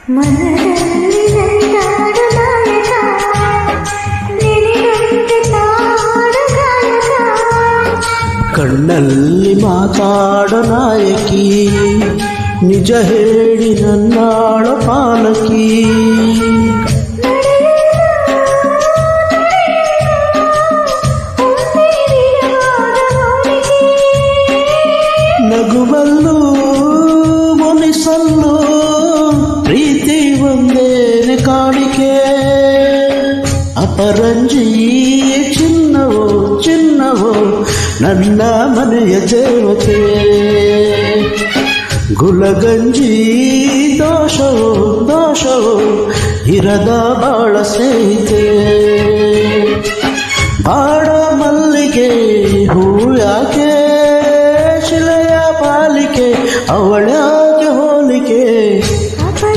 ಮನದಲ್ಲಿ ನಂದಾಡು ನಾಯಕ, ನೆನೆದಂತೆ ತಾಡು ಗಾಯಕ. ಕಣ್ಣಲ್ಲಿ ಮಾತಾಡೋ ನಾಯಕಿ, ನಿಜ ಹೇಳಿ ನನ್ನಾಳ ಪಾಲಕಿ. ನಗುವಲ್ಲೂ ಮುನಿಸಲ್ಲೂ ಪ್ರೀತಿ ಒಂದೇನೆ ಕಾಣಿಕೆ. ಅಪರಂಜಿ ಚಿನ್ನವೋ ಚಿನ್ನವೋ ನನ್ನ ಮನೆಯ ದೇವತೆ. ಗುಲಗಂಜಿ ದೋಷವೋ ದೋಷವೋ ಇರದ ಬಾಳ ಸ್ನೇಹಿತೆ.